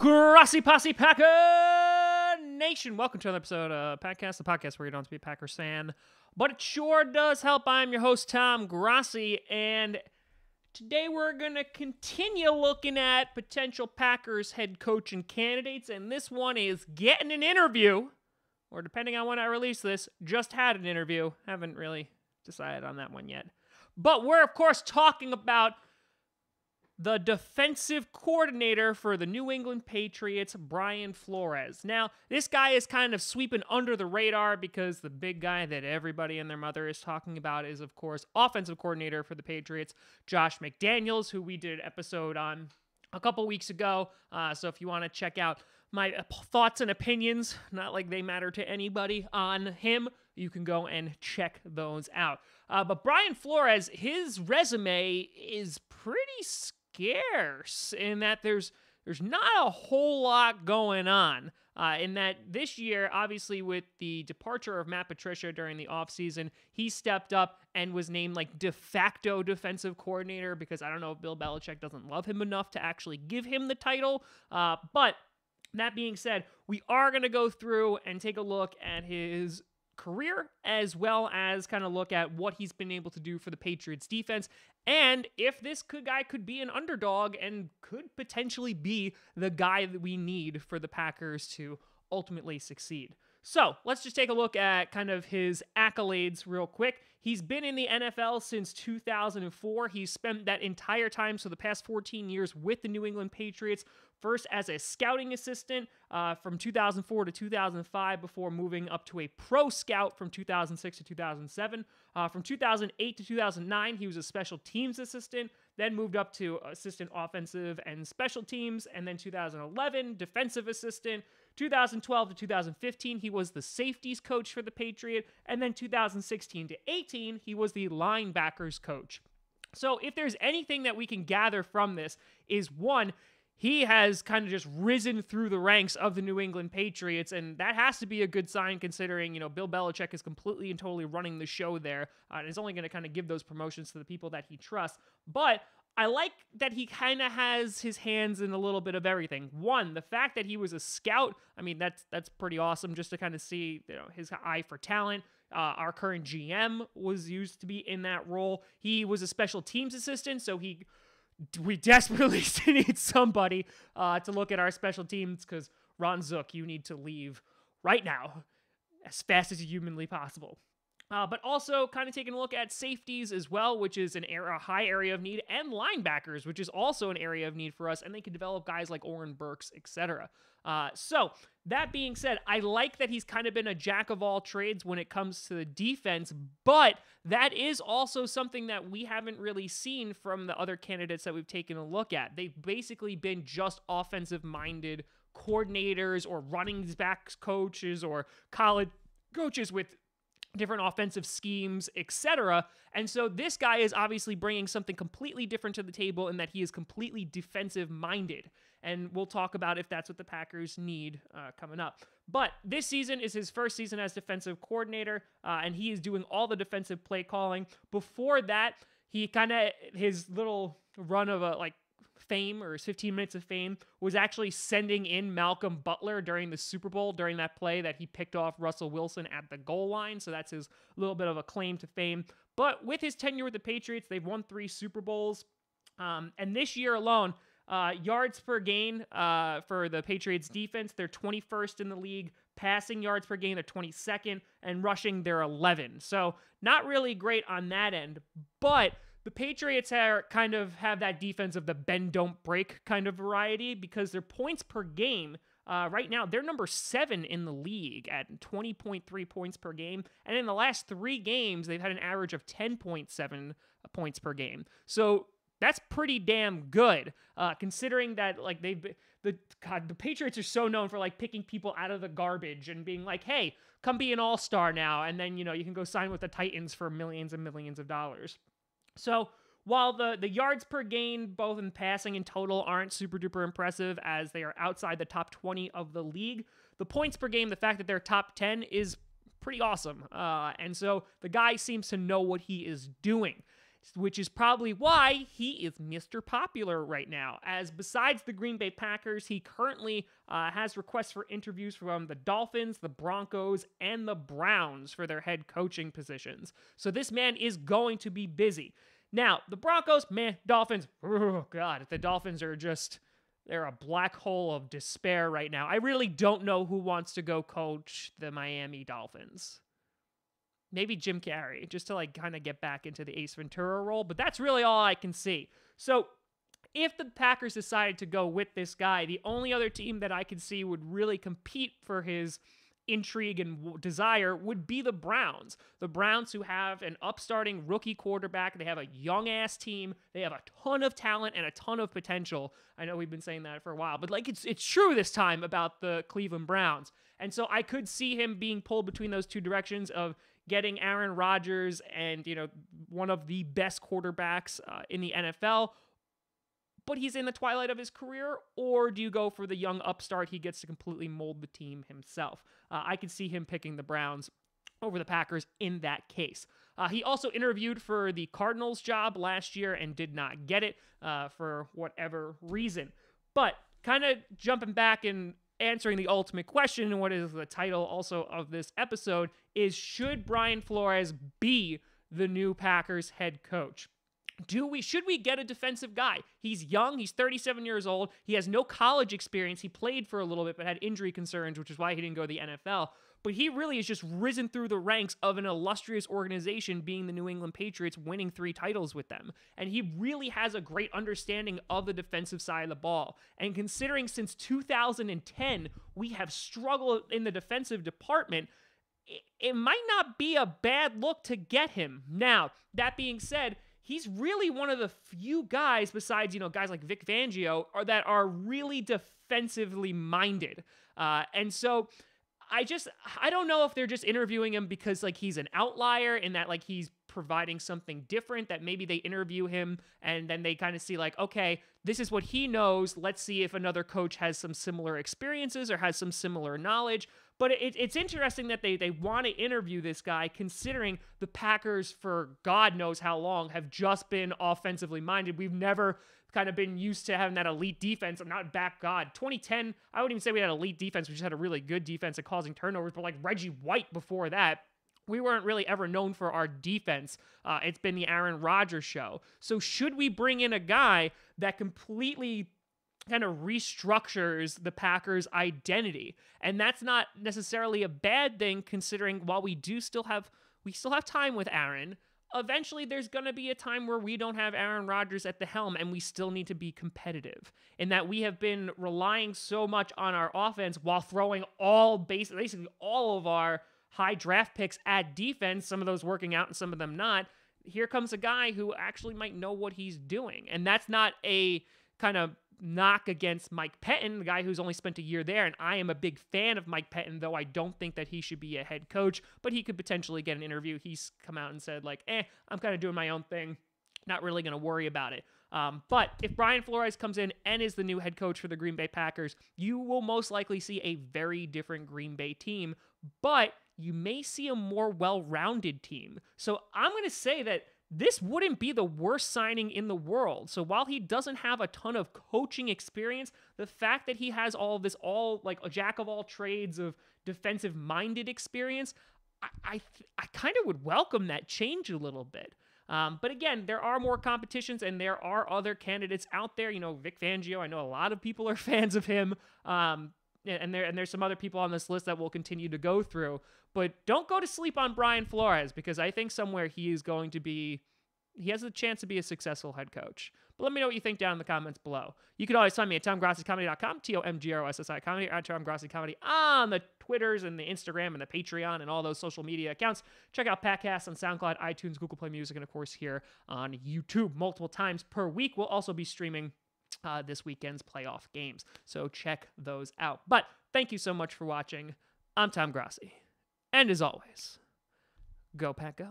Grossi Posse Packer Nation. Welcome to another episode of Packcast, the podcast where you don't have to be a Packers fan, but it sure does help. I'm your host, Tom Grossi, and today we're going to continue looking at potential Packers head coaching candidates, and this one is getting an interview, or depending on when I release this, just had an interview. Haven't really decided on that one yet. But we're, of course, talking about the defensive coordinator for the New England Patriots, Brian Flores. Now, this guy is kind of sweeping under the radar because the big guy that everybody and their mother is talking about is, of course, offensive coordinator for the Patriots, Josh McDaniels, who we did an episode on a couple weeks ago. So if you want to check out my thoughts and opinions, not like they matter to anybody, on him, you can go and check those out. But Brian Flores, his resume is pretty scarce in that there's not a whole lot going on. In that this year, obviously with the departure of Matt Patricia during the offseason, he stepped up and was named like de facto defensive coordinator because I don't know if Bill Belichick doesn't love him enough to actually give him the title. But that being said, we are going to go through and take a look at his career as well as kind of look at what he's been able to do for the Patriots defense and if this guy could be an underdog and could potentially be the guy that we need for the Packers to ultimately succeed. So let's just take a look at kind of his accolades real quick. He's been in the NFL since 2004. He's spent that entire time, so the past 14 years, with the New England Patriots, first as a scouting assistant from 2004 to 2005 before moving up to a pro scout from 2006 to 2007. From 2008 to 2009, he was a special teams assistant, then moved up to assistant offensive and special teams, and then 2011, defensive assistant. 2012 to 2015, he was the safeties coach for the Patriot, and then 2016 to 18, he was the linebackers coach. So if there's anything that we can gather from this is, one, he has kind of just risen through the ranks of the New England Patriots, and that has to be a good sign considering, Bill Belichick is completely and totally running the show there, and is only going to kind of give those promotions to the people that he trusts. But I like that he kind of has his hands in a little bit of everything. One, the fact that he was a scout, I mean, that's pretty awesome just to kind of see, his eye for talent. Our current GM was used to be in that role. He was a special teams assistant, so we desperately need somebody to look at our special teams because Ron Zook, you need to leave right now as fast as humanly possible. But also kind of taking a look at safeties as well, which is a high area of need, and linebackers, which is also an area of need for us, and they can develop guys like Oren Burks, etc. So that being said, I like that he's kind of been a jack of all trades when it comes to the defense, but that is also something that we haven't really seen from the other candidates that we've taken a look at. They've basically been just offensive-minded coordinators or running backs coaches or college coaches with different offensive schemes, etc. And so this guy is obviously bringing something completely different to the table in that he is completely defensive-minded. And we'll talk about if that's what the Packers need coming up. But this season is his first season as defensive coordinator, and he is doing all the defensive play calling. Before that, his little run of fame, or his 15 minutes of fame, was actually sending in Malcolm Butler during the Super Bowl, during that play that he picked off Russell Wilson at the goal line. So that's his little bit of a claim to fame. But with his tenure with the Patriots, they've won 3 Super Bowls. And this year alone, yards per gain for the Patriots defense, they're 21st in the league. Passing yards per game, they're 22nd. And rushing, they're 11. So not really great on that end. But the Patriots have that defense of the bend, don't break kind of variety because their points per game, right now, they're number 7 in the league at 20.3 points per game. And in the last 3 games, they've had an average of 10.7 points per game. So that's pretty damn good, considering that the Patriots are so known for picking people out of the garbage and being like, hey, come be an all-star now, and then you can go sign with the Titans for millions and millions of dollars. So while the yards per gain, both in passing and total, aren't super duper impressive as they are outside the top 20 of the league, the points per game, the fact that they're top 10 is pretty awesome. And so the guy seems to know what he is doing. which is probably why he is Mr. Popular right now. As besides the Green Bay Packers, he currently has requests for interviews from the Dolphins, the Broncos, and the Browns for their head coaching positions. So this man is going to be busy. Now, the Broncos, meh. Dolphins, oh God, the Dolphins are just, they're a black hole of despair right now. I really don't know who wants to go coach the Miami Dolphins. Maybe Jim Carrey, just to like kind of get back into the Ace Ventura role, but that's really all I can see. So if the Packers decided to go with this guy, the only other team that I could see would really compete for his intrigue and desire would be the Browns. The Browns, who have an upstarting rookie quarterback. They have a young-ass team. They have a ton of talent and a ton of potential. I know we've been saying that for a while, but like it's true this time about the Cleveland Browns. And so I could see him being pulled between those two directions of getting Aaron Rodgers and, you know, one of the best quarterbacks in the NFL, but he's in the twilight of his career, or do you go for the young upstart? He gets to completely mold the team himself. I could see him picking the Browns over the Packers in that case. He also interviewed for the Cardinals job last year and did not get it for whatever reason. But kind of jumping back and answering the ultimate question, and what is the title also of this episode, is should Brian Flores be the new Packers head coach? Should we get a defensive guy? He's young. He's 37 years old. He has no college experience. He played for a little bit, but had injury concerns, which is why he didn't go to the NFL. But he really has just risen through the ranks of an illustrious organization, being the New England Patriots, winning 3 titles with them. And he really has a great understanding of the defensive side of the ball. And considering since 2010, we have struggled in the defensive department, it might not be a bad look to get him. Now, that being said, he's really one of the few guys, besides, you know, guys like Vic Fangio, that are really defensively minded. And so I don't know if they're just interviewing him because like he's an outlier and that like he's providing something different, that maybe they interview him and then they kind of see like, okay, this is what he knows. Let's see if another coach has some similar experiences or has some similar knowledge. But it's interesting that they want to interview this guy, considering the Packers, for God knows how long, have just been offensively minded. We've never kind of been used to having that elite defense. I'm not back God. 2010, I wouldn't even say we had elite defense. We just had a really good defense at causing turnovers. But like Reggie White before that, we weren't really ever known for our defense. It's been the Aaron Rodgers show. So should we bring in a guy that completely kind of restructures the Packers' identity? And that's not necessarily a bad thing, considering while we still have time with Aaron, eventually there's going to be a time where we don't have Aaron Rodgers at the helm and we still need to be competitive. In that we have been relying so much on our offense while throwing basically all of our high draft picks at defense, some of those working out and some of them not. Here comes a guy who actually might know what he's doing. And that's not a kind of knock against Mike Pettin, the guy who's only spent a year there, and I am a big fan of Mike Pettin, though I don't think that he should be a head coach, but he could potentially get an interview. He's come out and said, like, I'm kind of doing my own thing, not really going to worry about it. But if Brian Flores comes in and is the new head coach for the Green Bay Packers, you will most likely see a very different Green Bay team, but you may see a more well-rounded team. So I'm going to say that this wouldn't be the worst signing in the world. So while he doesn't have a ton of coaching experience, the fact that he has all of this, like a jack of all trades of defensive-minded experience, I kind of would welcome that change a little bit. But again, there are more competitions and there are other candidates out there. You know, Vic Fangio, I know a lot of people are fans of him. And there's some other people on this list that we'll continue to go through. But don't go to sleep on Brian Flores, because I think somewhere he has a chance to be a successful head coach. But let me know what you think down in the comments below. You can always find me at TomGrossiComedy.com, TomGrossi Comedy, or at TomGrossiComedy on the Twitters and the Instagram and the Patreon and all those social media accounts. Check out podcasts on SoundCloud, iTunes, Google Play Music, and of course here on YouTube multiple times per week. We'll also be streaming this weekend's playoff games, so check those out. But thank you so much for watching. I'm Tom Grossi, and as always, go Pack Go.